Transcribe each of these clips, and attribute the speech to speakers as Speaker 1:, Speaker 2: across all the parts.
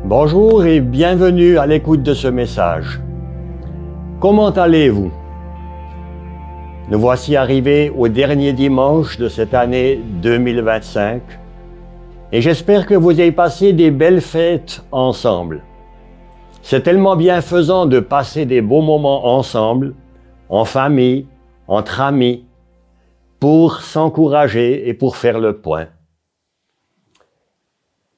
Speaker 1: Bonjour et bienvenue à l'écoute de ce message. Comment allez-vous? Nous voici arrivés au dernier dimanche de cette année 2025 et j'espère que vous avez passé des belles fêtes ensemble. C'est tellement bienfaisant de passer des beaux moments ensemble, en famille, entre amis, pour s'encourager et pour faire le point.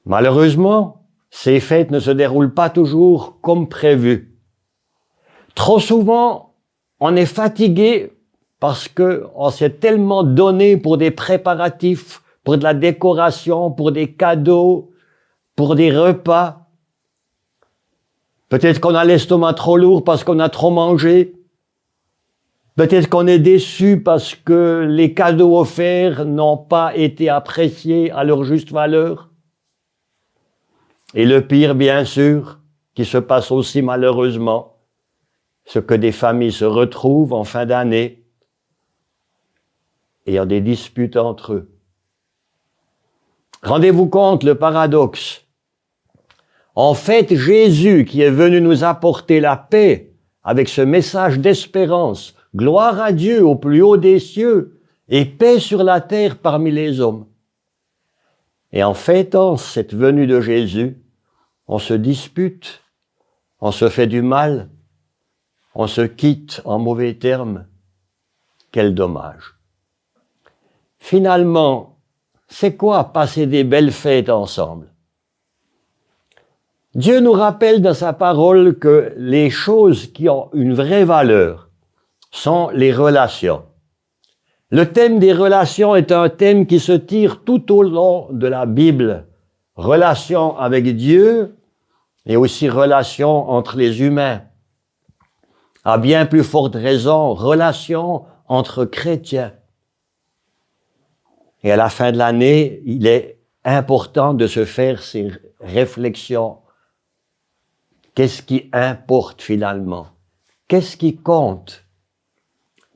Speaker 1: Malheureusement, ces fêtes ne se déroulent pas toujours comme prévu. Trop souvent, on est fatigué parce qu'on s'est tellement donné pour des préparatifs, pour de la décoration, pour des cadeaux, pour des repas. Peut-être qu'on a l'estomac trop lourd parce qu'on a trop mangé. Peut-être qu'on est déçu parce que les cadeaux offerts n'ont pas été appréciés à leur juste valeur. Et le pire, bien sûr, qui se passe aussi malheureusement, c'est que des familles se retrouvent en fin d'année et il y a des disputes entre eux. Rendez-vous compte le paradoxe. En fait, Jésus, qui est venu nous apporter la paix avec ce message d'espérance, gloire à Dieu au plus haut des cieux et paix sur la terre parmi les hommes. Et en fêtant cette venue de Jésus, on se dispute, on se fait du mal, on se quitte en mauvais termes. Quel dommage. Finalement, c'est quoi passer des belles fêtes ensemble? Dieu nous rappelle dans sa parole que les choses qui ont une vraie valeur sont les relations. Le thème des relations est un thème qui se tire tout au long de la Bible. Relations avec Dieu et aussi relations entre les humains. À bien plus forte raison, relations entre chrétiens. Et à la fin de l'année, il est important de se faire ces réflexions. Qu'est-ce qui importe finalement? Qu'est-ce qui compte?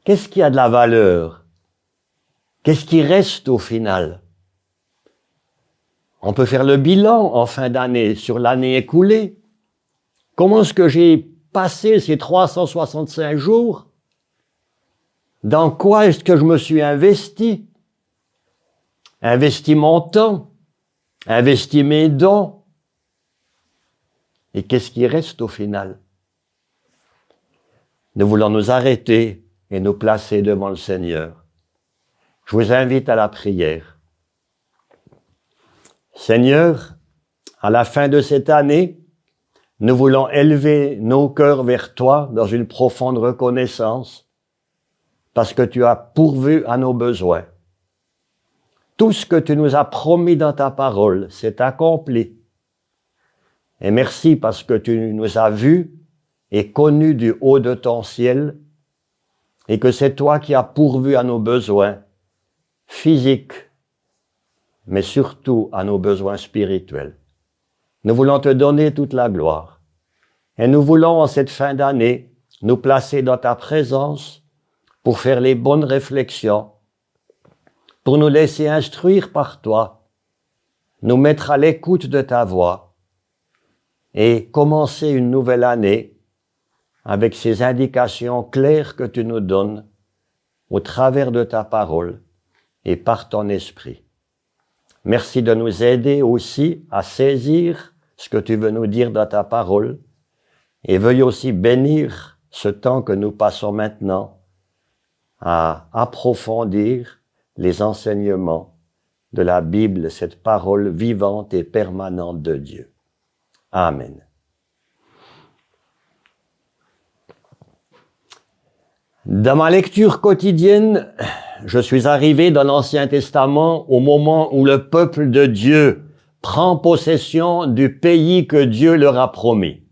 Speaker 1: Qu'est-ce qui a de la valeur? Qu'est-ce qui reste au final? On peut faire le bilan en fin d'année sur l'année écoulée. Comment est-ce que j'ai passé ces 365 jours? Dans quoi est-ce que je me suis investi? Investi mon temps? Investi mes dons? Et qu'est-ce qui reste au final? Nous voulons nous arrêter et nous placer devant le Seigneur. Je vous invite à la prière. Seigneur, à la fin de cette année, nous voulons élever nos cœurs vers toi dans une profonde reconnaissance parce que tu as pourvu à nos besoins. Tout ce que tu nous as promis dans ta parole s'est accompli. Et merci parce que tu nous as vus et connus du haut de ton ciel et que c'est toi qui as pourvu à nos besoins physiques, mais surtout à nos besoins spirituels. Nous voulons te donner toute la gloire. Et nous voulons, en cette fin d'année, nous placer dans ta présence pour faire les bonnes réflexions, pour nous laisser instruire par toi, nous mettre à l'écoute de ta voix et commencer une nouvelle année avec ces indications claires que tu nous donnes au travers de ta parole et par ton esprit. Merci de nous aider aussi à saisir ce que tu veux nous dire dans ta parole et veuille aussi bénir ce temps que nous passons maintenant à approfondir les enseignements de la Bible, cette parole vivante et permanente de Dieu. Amen. Dans ma lecture quotidienne, je suis arrivé dans l'Ancien Testament au moment où le peuple de Dieu prend possession du pays que Dieu leur a promis.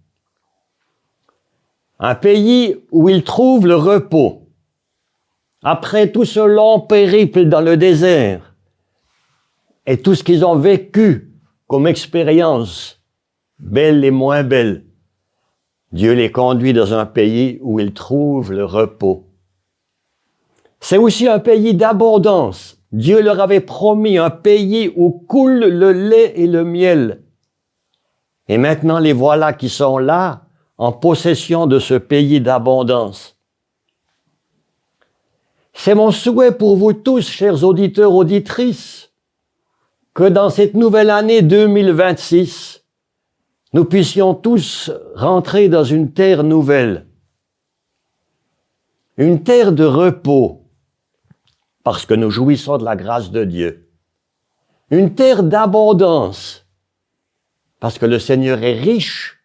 Speaker 1: Un pays où ils trouvent le repos. Après tout ce long périple dans le désert et tout ce qu'ils ont vécu comme expérience, belle et moins belle, Dieu les conduit dans un pays où ils trouvent le repos. C'est aussi un pays d'abondance. Dieu leur avait promis un pays où coule le lait et le miel. Et maintenant, les voilà qui sont là, en possession de ce pays d'abondance. C'est mon souhait pour vous tous, chers auditeurs, auditrices, que dans cette nouvelle année 2026, nous puissions tous rentrer dans une terre nouvelle, une terre de repos, parce que nous jouissons de la grâce de Dieu, une terre d'abondance, parce que le Seigneur est riche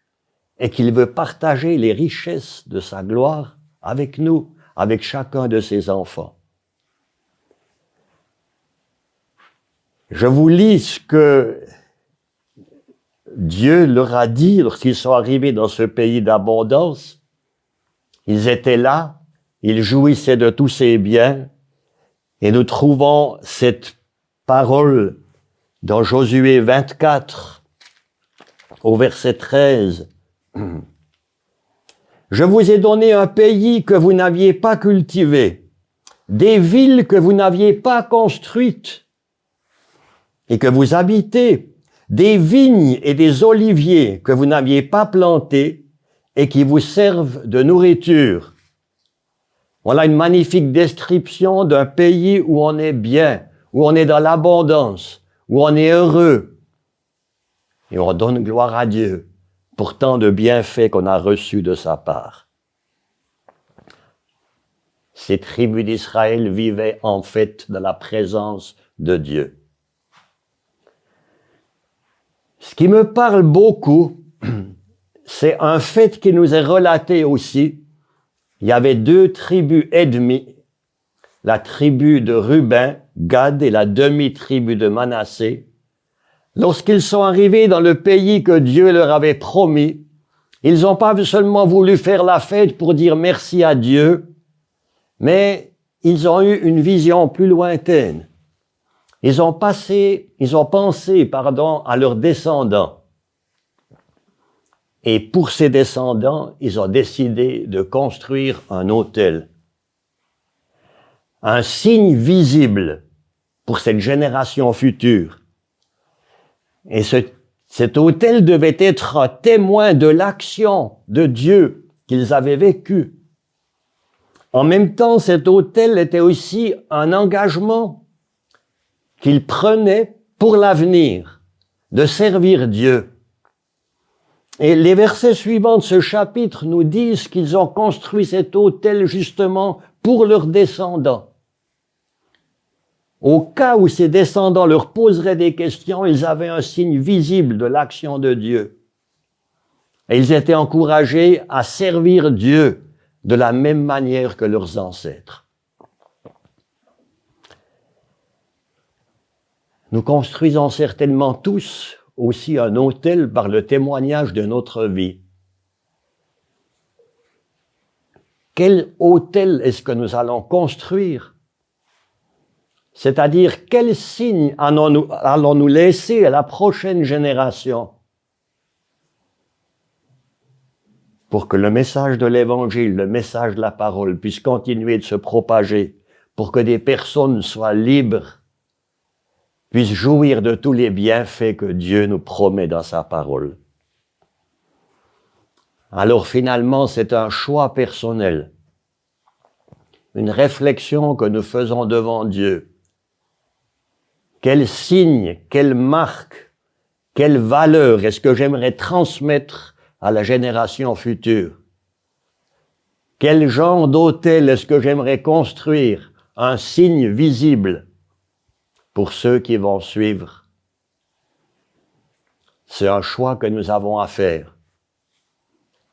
Speaker 1: et qu'il veut partager les richesses de sa gloire avec nous, avec chacun de ses enfants. Je vous lis ce que Dieu leur a dit lorsqu'ils sont arrivés dans ce pays d'abondance. Ils étaient là, ils jouissaient de tous ces biens, et nous trouvons cette parole dans Josué 24, au verset 13. Je vous ai donné un pays que vous n'aviez pas cultivé, des villes que vous n'aviez pas construites et que vous habitez, des vignes et des oliviers que vous n'aviez pas plantés et qui vous servent de nourriture. Voilà une magnifique description d'un pays où on est bien, où on est dans l'abondance, où on est heureux. Et on donne gloire à Dieu pour tant de bienfaits qu'on a reçus de sa part. Ces tribus d'Israël vivaient en fait dans la présence de Dieu. Ce qui me parle beaucoup, c'est un fait qui nous est relaté aussi. Il y avait 2 tribus ennemies, la tribu de Ruben, Gad, et la demi-tribu de Manassé. Lorsqu'ils sont arrivés dans le pays que Dieu leur avait promis, ils n'ont pas seulement voulu faire la fête pour dire merci à Dieu, mais ils ont eu une vision plus lointaine. Ils ont pensé, à leurs descendants. Et pour ces descendants, ils ont décidé de construire un autel. Un signe visible pour cette génération future. Et cet autel devait être un témoin de l'action de Dieu qu'ils avaient vécue. En même temps, cet autel était aussi un engagement qu'ils prenaient pour l'avenir, de servir Dieu. Et les versets suivants de ce chapitre nous disent qu'ils ont construit cet autel justement pour leurs descendants. Au cas où ces descendants leur poseraient des questions, ils avaient un signe visible de l'action de Dieu. Et ils étaient encouragés à servir Dieu de la même manière que leurs ancêtres. Nous construisons certainement tous aussi un autel par le témoignage de notre vie. Quel autel est-ce que nous allons construire? C'est-à-dire, quel signe allons-nous laisser à la prochaine génération pour que le message de l'Évangile, le message de la parole puisse continuer de se propager, pour que des personnes soient libres, puissent jouir de tous les bienfaits que Dieu nous promet dans sa parole. Alors finalement, c'est un choix personnel, une réflexion que nous faisons devant Dieu. Quel signe, quelle marque, quelle valeur est-ce que j'aimerais transmettre à la génération future? Quel genre d'autel est-ce que j'aimerais construire? Un signe visible pour ceux qui vont suivre. C'est un choix que nous avons à faire,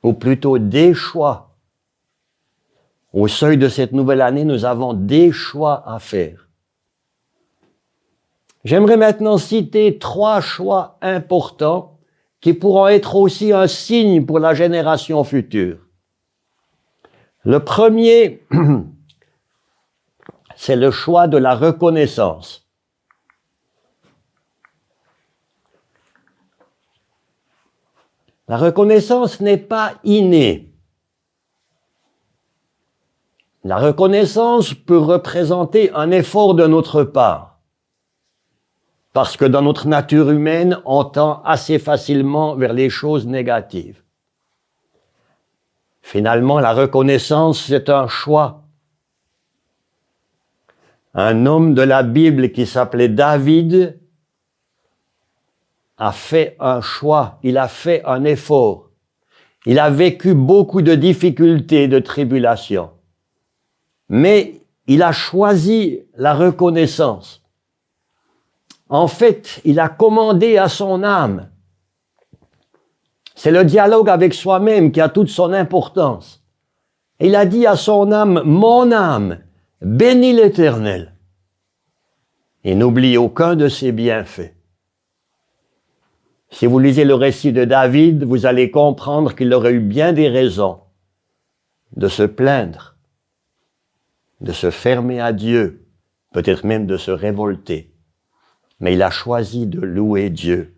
Speaker 1: ou plutôt des choix. Au seuil de cette nouvelle année, nous avons des choix à faire. J'aimerais maintenant citer 3 choix importants qui pourront être aussi un signe pour la génération future. Le premier, c'est le choix de la reconnaissance. La reconnaissance n'est pas innée. La reconnaissance peut représenter un effort de notre part. parce que dans notre nature humaine, on tend assez facilement vers les choses négatives. Finalement, la reconnaissance, c'est un choix. Un homme de la Bible qui s'appelait David a fait un choix, il a fait un effort. Il a vécu beaucoup de difficultés, de tribulations. Mais il a choisi la reconnaissance. En fait, il a commandé à son âme. C'est le dialogue avec soi-même qui a toute son importance. Il a dit à son âme, bénis l'Éternel et n'oublie aucun de ses bienfaits. Si vous lisez le récit de David, vous allez comprendre qu'il aurait eu bien des raisons de se plaindre, de se fermer à Dieu, peut-être même de se révolter. Mais il a choisi de louer Dieu.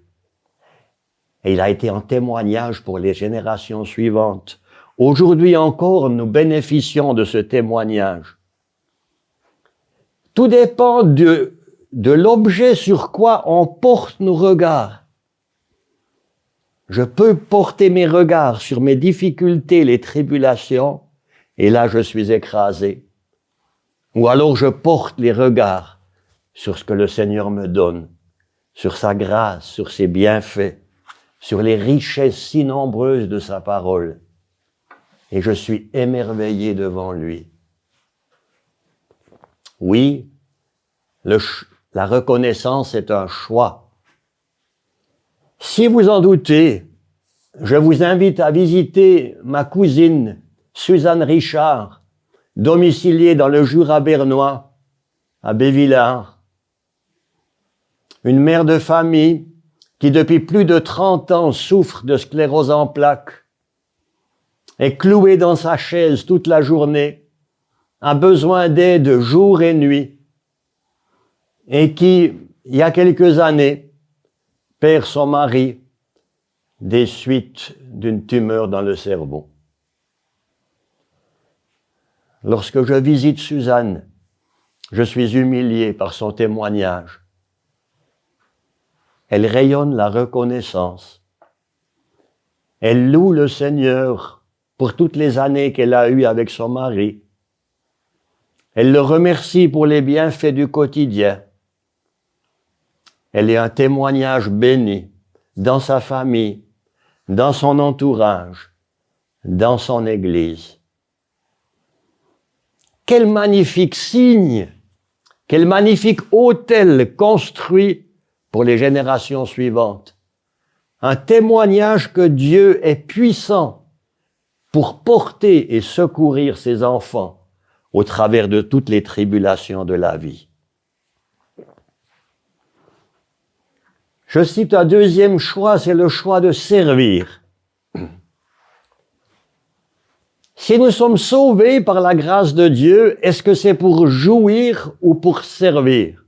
Speaker 1: Et il a été un témoignage pour les générations suivantes. Aujourd'hui encore, nous bénéficions de ce témoignage. Tout dépend de l'objet sur quoi on porte nos regards. Je peux porter mes regards sur mes difficultés, les tribulations, et là je suis écrasé. Ou alors je porte les regards sur ce que le Seigneur me donne, sur sa grâce, sur ses bienfaits, sur les richesses si nombreuses de sa parole. Et je suis émerveillé devant lui. Oui, la reconnaissance est un choix. Si vous en doutez, je vous invite à visiter ma cousine Suzanne Richard, domiciliée dans le Jura bernois, à Bévillard. Une mère de famille qui depuis plus de 30 ans souffre de sclérose en plaques, est clouée dans sa chaise toute la journée, a besoin d'aide jour et nuit, et qui, il y a quelques années, perd son mari des suites d'une tumeur dans le cerveau. Lorsque je visite Suzanne, je suis humilié par son témoignage. Elle rayonne la reconnaissance. Elle loue le Seigneur pour toutes les années qu'elle a eues avec son mari. Elle le remercie pour les bienfaits du quotidien. Elle est un témoignage béni dans sa famille, dans son entourage, dans son Église. Quel magnifique signe, quel magnifique autel construit pour les générations suivantes. Un témoignage que Dieu est puissant pour porter et secourir ses enfants au travers de toutes les tribulations de la vie. Je cite un deuxième choix, c'est le choix de servir. Si nous sommes sauvés par la grâce de Dieu, est-ce que c'est pour jouir ou pour servir?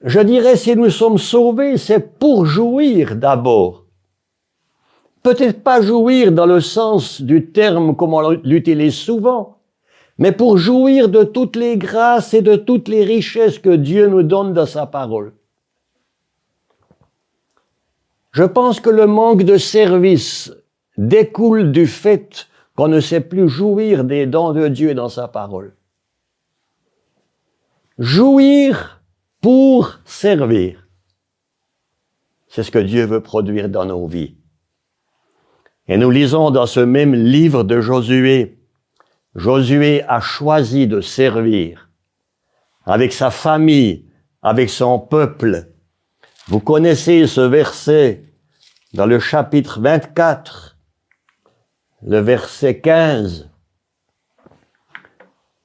Speaker 1: Je dirais, si nous sommes sauvés, c'est pour jouir d'abord. Peut-être pas jouir dans le sens du terme comme on l'utilise souvent, mais pour jouir de toutes les grâces et de toutes les richesses que Dieu nous donne dans sa parole. Je pense que le manque de service découle du fait qu'on ne sait plus jouir des dons de Dieu dans sa parole. Jouir pour servir. C'est ce que Dieu veut produire dans nos vies. Et nous lisons dans ce même livre de Josué, Josué a choisi de servir avec sa famille, avec son peuple. Vous connaissez ce verset dans le chapitre 24, le verset 15,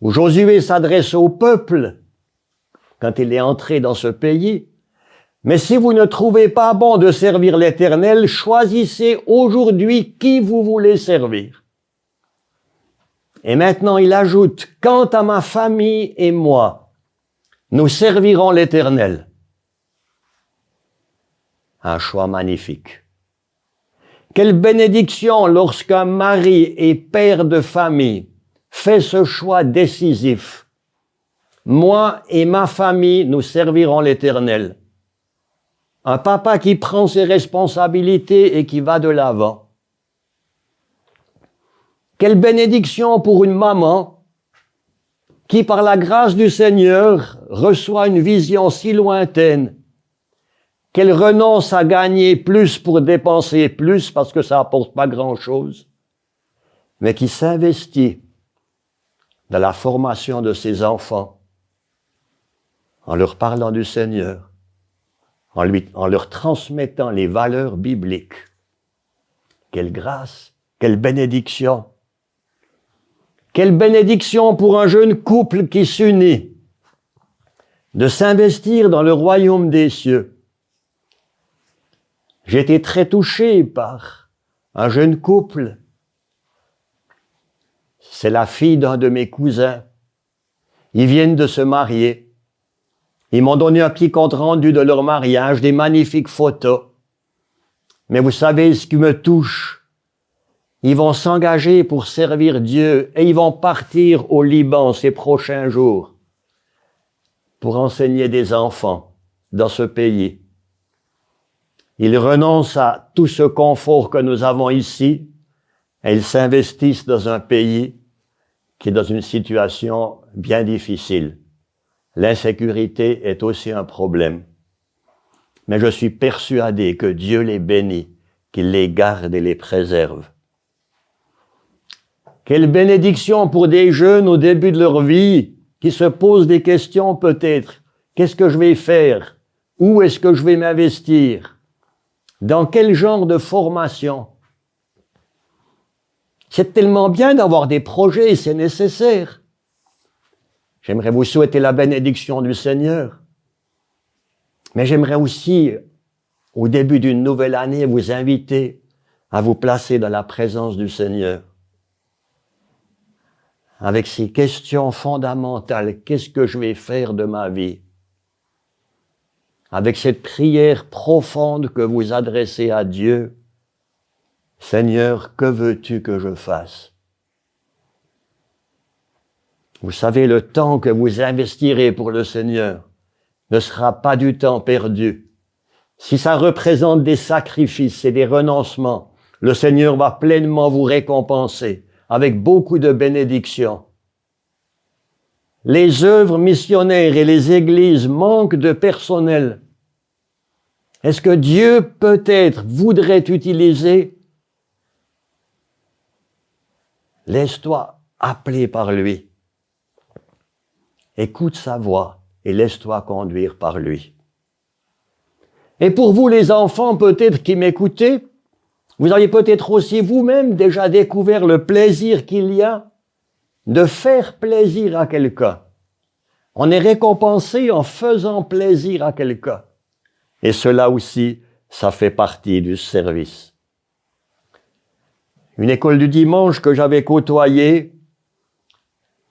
Speaker 1: où Josué s'adresse au peuple quand il est entré dans ce pays. Mais si vous ne trouvez pas bon de servir l'Éternel, choisissez aujourd'hui qui vous voulez servir. Et maintenant, il ajoute, quant à ma famille et moi, nous servirons l'Éternel. Un choix magnifique. Quelle bénédiction lorsqu'un mari et père de famille fait ce choix décisif moi et ma famille, nous servirons l'Éternel. Un papa qui prend ses responsabilités et qui va de l'avant. Quelle bénédiction pour une maman qui, par la grâce du Seigneur, reçoit une vision si lointaine qu'elle renonce à gagner plus pour dépenser plus parce que ça apporte pas grand-chose, mais qui s'investit dans la formation de ses enfants en leur parlant du Seigneur, en leur transmettant les valeurs bibliques. Quelle grâce, quelle bénédiction! Quelle bénédiction pour un jeune couple qui s'unit de s'investir dans le royaume des cieux. J'ai été très touché par un jeune couple. C'est la fille d'un de mes cousins. Ils viennent de se marier. Ils m'ont donné un petit compte rendu de leur mariage, des magnifiques photos. Mais vous savez ce qui me touche? Ils vont s'engager pour servir Dieu et ils vont partir au Liban ces prochains jours pour enseigner des enfants dans ce pays. Ils renoncent à tout ce confort que nous avons ici et ils s'investissent dans un pays qui est dans une situation bien difficile. L'insécurité est aussi un problème. Mais je suis persuadé que Dieu les bénit, qu'il les garde et les préserve. Quelle bénédiction pour des jeunes au début de leur vie qui se posent des questions peut-être. Qu'est-ce que je vais faire? Où est-ce que je vais m'investir? Dans quel genre de formation? C'est tellement bien d'avoir des projets, c'est nécessaire. J'aimerais vous souhaiter la bénédiction du Seigneur. Mais j'aimerais aussi, au début d'une nouvelle année, vous inviter à vous placer dans la présence du Seigneur. Avec ces questions fondamentales, qu'est-ce que je vais faire de ma vie? Avec cette prière profonde que vous adressez à Dieu, Seigneur, que veux-tu que je fasse? Vous savez, le temps que vous investirez pour le Seigneur ne sera pas du temps perdu. Si ça représente des sacrifices et des renoncements, le Seigneur va pleinement vous récompenser avec beaucoup de bénédictions. Les œuvres missionnaires et les églises manquent de personnel. Est-ce que Dieu peut-être voudrait utiliser? Laisse-toi appeler par lui. Écoute sa voix et laisse-toi conduire par lui. Et pour vous les enfants peut-être qui m'écoutez, vous avez peut-être aussi vous-même déjà découvert le plaisir qu'il y a de faire plaisir à quelqu'un. On est récompensé en faisant plaisir à quelqu'un. Et cela aussi, ça fait partie du service. Une école du dimanche que j'avais côtoyée,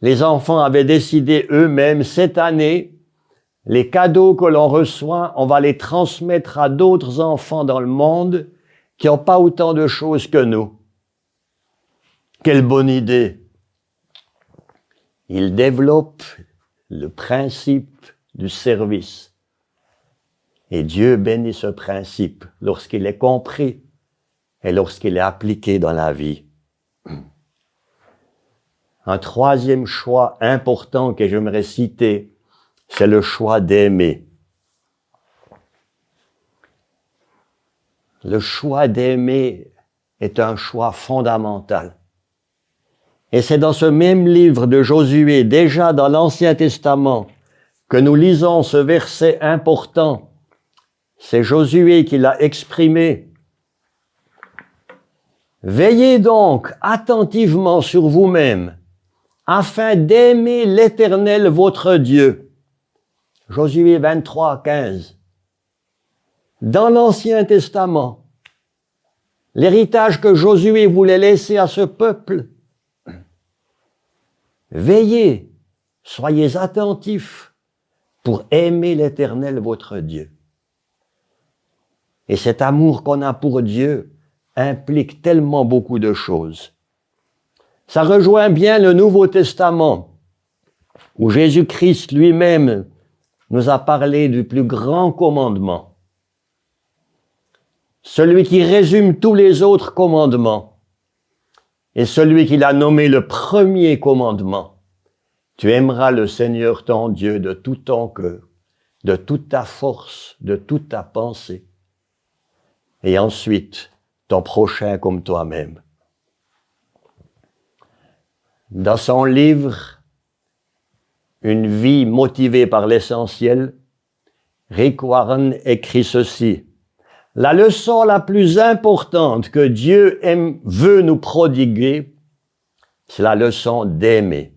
Speaker 1: les enfants avaient décidé eux-mêmes cette année, les cadeaux que l'on reçoit, on va les transmettre à d'autres enfants dans le monde qui n'ont pas autant de choses que nous. Quelle bonne idée! Ils développent le principe du service. Et Dieu bénit ce principe lorsqu'il est compris et lorsqu'il est appliqué dans la vie. Un troisième choix important que j'aimerais citer, c'est le choix d'aimer. Le choix d'aimer est un choix fondamental. Et c'est dans ce même livre de Josué, déjà dans l'Ancien Testament, que nous lisons ce verset important. C'est Josué qui l'a exprimé. Veillez donc attentivement sur vous-même, afin d'aimer l'Éternel votre Dieu. Josué 23, 15. Dans l'Ancien Testament, l'héritage que Josué voulait laisser à ce peuple, veillez, soyez attentifs pour aimer l'Éternel votre Dieu. Et cet amour qu'on a pour Dieu implique tellement beaucoup de choses. Ça rejoint bien le Nouveau Testament. où Jésus-Christ lui-même nous a parlé du plus grand commandement, celui qui résume tous les autres commandements, et celui qu'il a nommé le premier commandement. Tu aimeras le Seigneur ton Dieu de tout ton cœur, de toute ta force, de toute ta pensée, et ensuite ton prochain comme toi-même. Dans son livre « Une vie motivée par l'essentiel », Rick Warren écrit ceci. La leçon la plus importante que Dieu veut nous prodiguer, c'est la leçon d'aimer.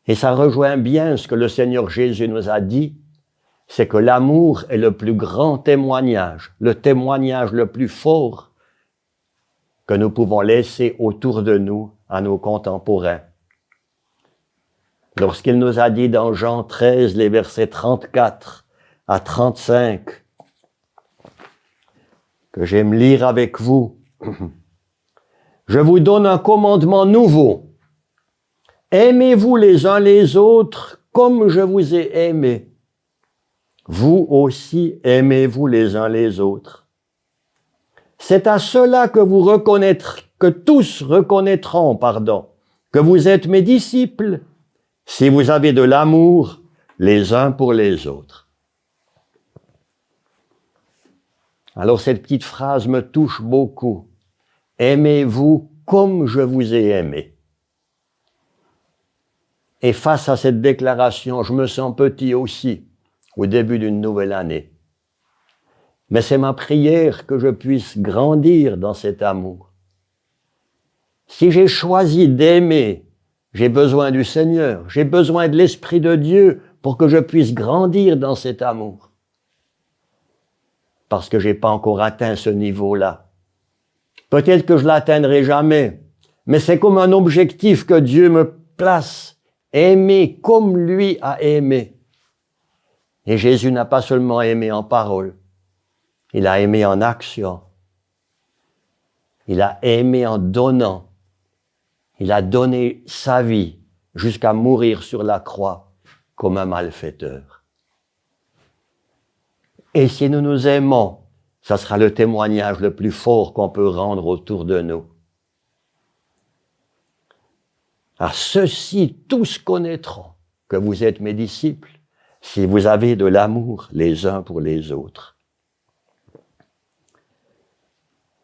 Speaker 1: Et ça rejoint bien ce que le Seigneur Jésus nous a dit, c'est que l'amour est le plus grand témoignage, le témoignage le plus fort que nous pouvons laisser autour de nous à nos contemporains. Lorsqu'il nous a dit dans Jean 13, les versets 34 à 35, que j'aime lire avec vous, je vous donne un commandement nouveau. Aimez-vous les uns les autres comme je vous ai aimé. Vous aussi aimez-vous les uns les autres. C'est à cela que vous reconnaîtrez, que tous reconnaîtront, que vous êtes mes disciples, si vous avez de l'amour les uns pour les autres. Alors cette petite phrase me touche beaucoup. Aimez-vous comme je vous ai aimé. Et face à cette déclaration, je me sens petit aussi, au début d'une nouvelle année. Mais c'est ma prière que je puisse grandir dans cet amour. Si j'ai choisi d'aimer, j'ai besoin du Seigneur, j'ai besoin de l'Esprit de Dieu pour que je puisse grandir dans cet amour. Parce que j'ai pas encore atteint ce niveau-là. Peut-être que je l'atteindrai jamais, mais c'est comme un objectif que Dieu me place. Aimer comme lui a aimé. Et Jésus n'a pas seulement aimé en parole, il a aimé en action. Il a aimé en donnant. Il a donné sa vie jusqu'à mourir sur la croix comme un malfaiteur. Et si nous nous aimons, ça sera le témoignage le plus fort qu'on peut rendre autour de nous. À ceux-ci, tous connaîtront que vous êtes mes disciples, si vous avez de l'amour les uns pour les autres.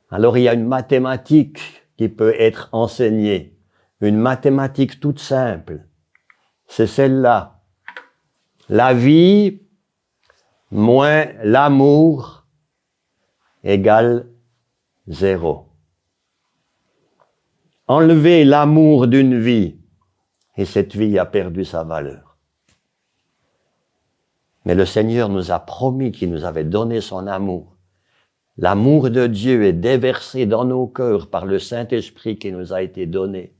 Speaker 1: Alors il y a une mathématique qui peut être enseignée, une mathématique toute simple. C'est celle-là. La vie moins l'amour égale 0. Enlever l'amour d'une vie, et cette vie a perdu sa valeur. Mais le Seigneur nous a promis qu'il nous avait donné son amour. L'amour de Dieu est déversé dans nos cœurs par le Saint-Esprit qui nous a été donné.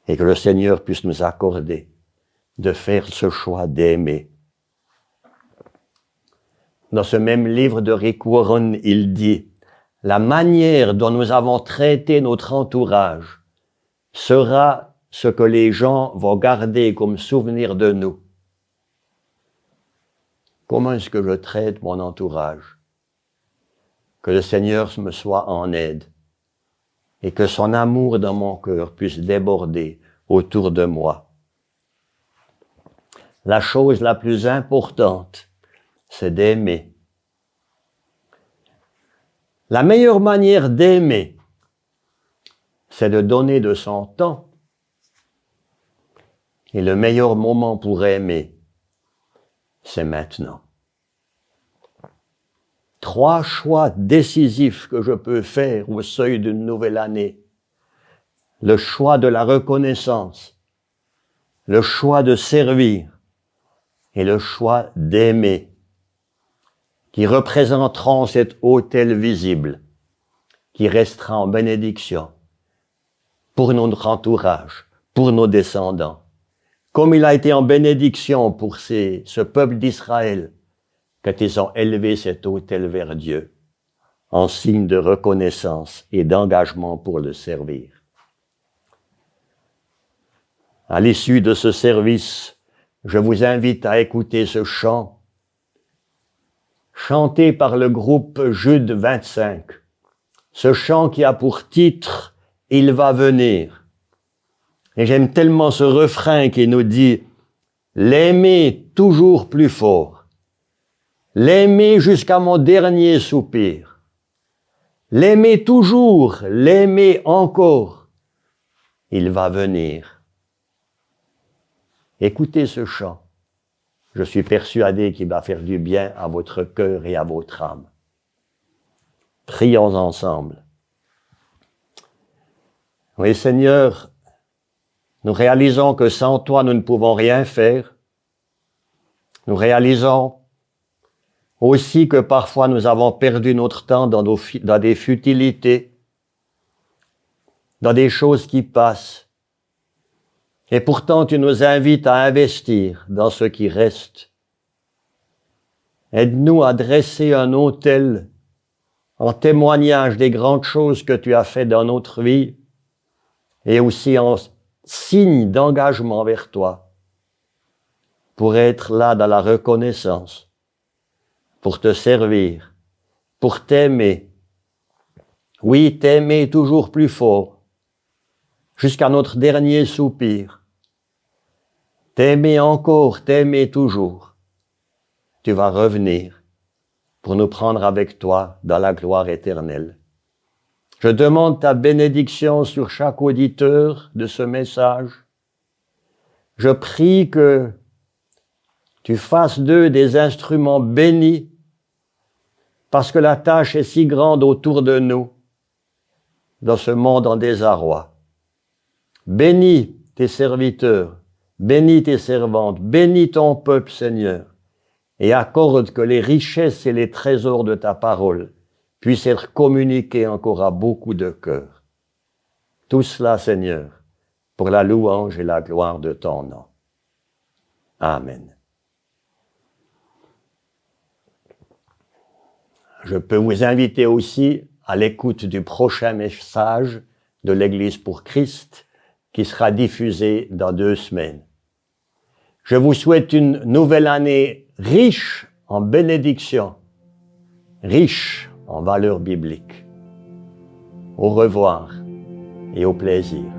Speaker 1: Et que le Seigneur puisse nous accorder de faire ce choix d'aimer. Dans ce même livre de Rick Warren, il dit « La manière dont nous avons traité notre entourage sera ce que les gens vont garder comme souvenir de nous. » Comment est-ce que je traite mon entourage? Que le Seigneur me soit en aide et que son amour dans mon cœur puisse déborder autour de moi. La chose la plus importante, c'est d'aimer. La meilleure manière d'aimer, c'est de donner de son temps. Et le meilleur moment pour aimer, c'est maintenant. 3 choix décisifs que je peux faire au seuil d'une nouvelle année. Le choix de la reconnaissance, le choix de servir et le choix d'aimer, qui représenteront cet autel visible, qui restera en bénédiction pour notre entourage, pour nos descendants. Comme il a été en bénédiction pour ce peuple d'Israël, quand ils ont élevé cet autel vers Dieu, en signe de reconnaissance et d'engagement pour le servir. À l'issue de ce service, je vous invite à écouter ce chant, chanté par le groupe Jude 25. Ce chant qui a pour titre « Il va venir ». Et j'aime tellement ce refrain qui nous dit « L'aimer toujours plus fort, l'aimer jusqu'à mon dernier soupir, l'aimer toujours, l'aimer encore, il va venir ». Écoutez ce chant. Je suis persuadé qu'il va faire du bien à votre cœur et à votre âme. Prions ensemble. Oui, Seigneur, nous réalisons que sans toi, nous ne pouvons rien faire. Nous réalisons aussi que parfois nous avons perdu notre temps dans des futilités, dans des choses qui passent. Et pourtant, tu nous invites à investir dans ce qui reste. Aide-nous à dresser un autel en témoignage des grandes choses que tu as faites dans notre vie et aussi en signe d'engagement vers toi pour être là dans la reconnaissance, pour te servir, pour t'aimer. Oui, t'aimer toujours plus fort, jusqu'à notre dernier soupir. T'aimer encore, t'aimer toujours. Tu vas revenir pour nous prendre avec toi dans la gloire éternelle. Je demande ta bénédiction sur chaque auditeur de ce message. Je prie que tu fasses d'eux des instruments bénis parce que la tâche est si grande autour de nous dans ce monde en désarroi. Bénis tes serviteurs, bénis tes servantes, bénis ton peuple, Seigneur, et accorde que les richesses et les trésors de ta parole puissent être communiqués encore à beaucoup de cœurs. Tout cela, Seigneur, pour la louange et la gloire de ton nom. Amen. Je peux vous inviter aussi à l'écoute du prochain message de l'Église pour Christ qui sera diffusé dans 2 semaines. Je vous souhaite une nouvelle année riche en bénédictions, riche en valeurs bibliques. Au revoir et au plaisir.